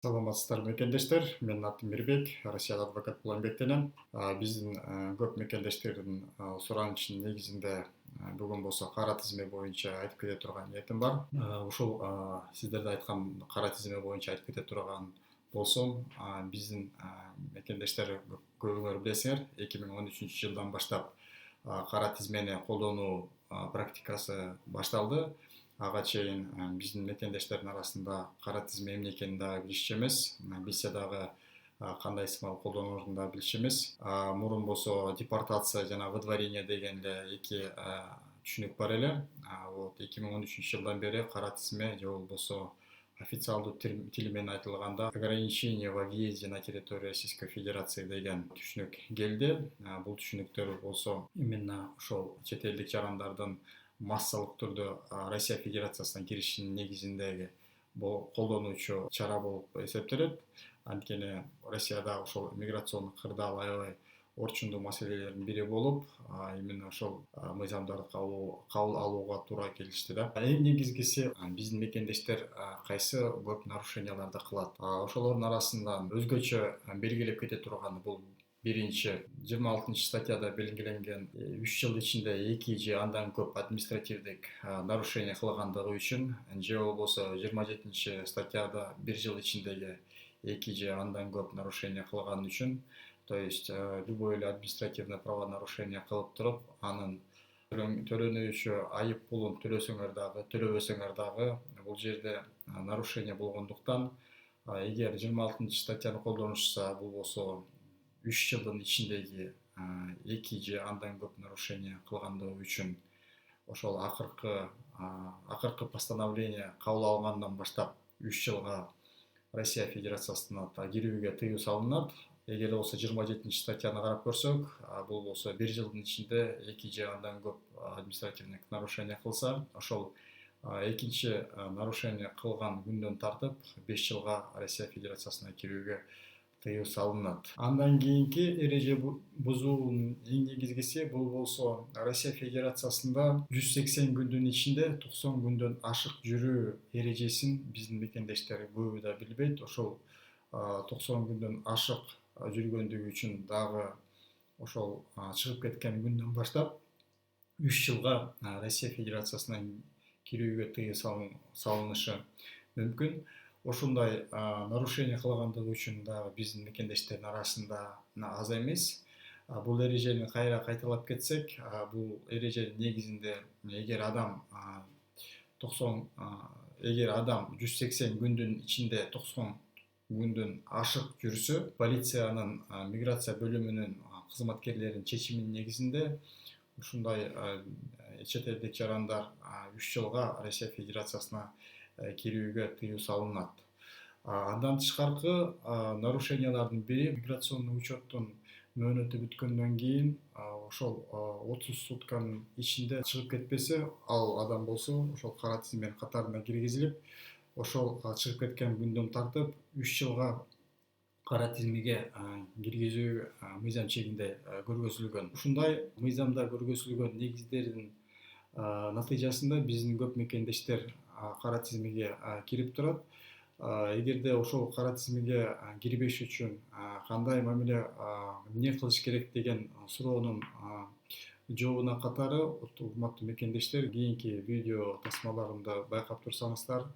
Саламатсыздар мекендештер. Менин атым Мирбек, Россияда адвокат болуп эмгектенем. Биздин көп мекендештердин суранычынын негизинде бүгүн болсо кара тизме боюнча айтып кете турган ниетим бар. Ушул сиздерде айткан кара тизме боюнча айтып кете турган болсом, биздин мекендештер көбүңөр билесиңер, 2013 жылдан баштап кара тизмени колдонуу практикасы башталды. Ага чейин биздин мекендештердин арасында кара тизме эмне экенин дагы билишчү эмес. Билсе дагы кандай ыкмал колдонулурун да билишчү эмес. Мурун болсо депортация жана выдворение деген эле эки түшүнүк бар эле. Вот 2013 жылдан бери кара тизме же болбосо официалдуу тил менен айтылганда ограничение во въезде на территорию Российской Федерации деген түшүнүк келди. Бул түшүнүктөр болсо именно ошол чет элдик жарандардын массалык түрдө Россия Федерациясына киришинин негизиндеги колдонуучу чара болуп эсептелет. Анткени Россияда ошол миграциондук кырдаал аябай орчундуу маселелердин бири болуп, именно ошол мыйзамдарды кабыл алууга туура келишти да. Эң негизгиси биздин мекендештер кайсы көп нарушенияларды кылат. Ошолордун арасында өзгөчө белгилеп кете турганы бул биринчи 26 статьяда белгиленген 3 жыл ичинде 2 же андан көп административдик нарушение кылгандыгы үчүн, же болбосо 27 статьяда 1 жыл ичиндеги 2 же андан көп нарушение кылган үчүн, то есть любой эле административный правонарушение кылып туруп, анын төлөнүүчү айып пулун төлөсөңөр дагы, төлөбөсөңөр дагы бул жерде нарушение болгондуктан, эгер 26 статьяны колдонушса, бул болсо 3 жылдын ичиндеги 2 же андан көп нарушение кылгандыгы үчүн ошол акыркы постановление кабыл алынгандан баштап 3 жылга Россия Федерациясына кирүүгө тыюу салынат. Эгер болсо 27 статьяны карап көрсөк, бул болсо 1 жылдын ичинде 2 же андан көп административдик нарушение кылса, ошол экинчи нарушение кылган күндөн тартып 5 жылга Россия Федерациясына кирүүгө тыюу салынат. Андан кийинки эреже бузуунун эң негизгиси бул болсо Россия Федерациясында 180 күндүн ичинде 90 күндөн ашык жүрүү эрежесин биздин мекендештер көбү да билбейт. Ошол 90 күндөн ашык жүргөндүгү үчүн дагы ошол чыгып кеткен күндөн баштап 3 жылга Россия Федерациясына кирүүгө тыюу салынышы мүмкүн. Ошондой нарушение кылгандыгы үчүн дагы биздин мекендештердин арасында аз эмес. Бул эрежени кайра кайталап кетсек, бул эреженин негизинде эгер адам 180 күндүн ичинде 90 күндөн ашык жүрсө, полициянын миграция бөлүмүнүн кызматкерлеринин чечиминин негизинде ушундай чет элдик жарандар 3 жылга Россия Федерациясына кирүүгө тыюу салынат. Андан тышкаркы нарушениялардын бири миграционный учеттун мөөнөтү бүткөндөн кийин ошол 30 сутканын ичинде чыгып кетпесе, ал адам болсо ошол кара тизменин катарына киргизилип, ошол чыгып кеткен күндөн тартып 3 жылга кара тизмеге киргизүү мыйзам чегинде көргөзүлгөн. Ушундай мыйзамда көргөзүлгөн негиздердин натыйжасында биздин көп мекендештер кара тизмеге кирип турат. Эгерде ошол кара тизмеге кирбеш үчүн кандай мамиле эмне кылыш керек деген суроонун жообуна катары, урматтуу мекендештер, кийинки видео тасмаларымды байкап турсаңыздар,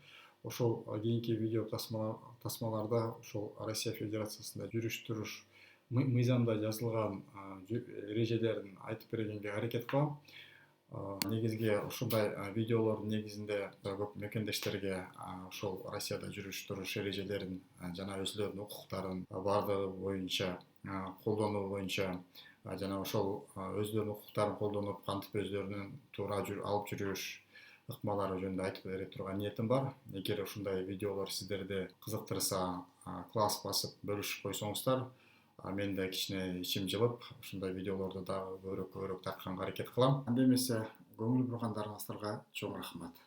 ошол кийинки видео тасмаларда ошол Россия Федерациясында жүрүш туруш мыйзамда жазылган эрежелерин айтып бергенге аракет кылам. Негизги ушундай видеолордун негизинде көп мекендештерге ошол Россияда жүрүш туруш эрежелерин жана өзүлөрүнүн укуктарын баардыгы боюнча колдонуу боюнча жана ошол өзүлөрүнүн укуктарын колдонуп, кантип өзүлөрүнүн туура алып жүрүш ыкмалары жөнүндө айтып бере турган ниетим бар. Эгер ушундай видеолор сиздерди кызыктырса, класс басып бөлүшүп койсоңуздар, мен да кичине ичим жылып, ушундай видеолорду дагы көбүрөөк тартканга аракет кылам. Анда эмесе көңүл бургандарыңыздарга чоң рахмат.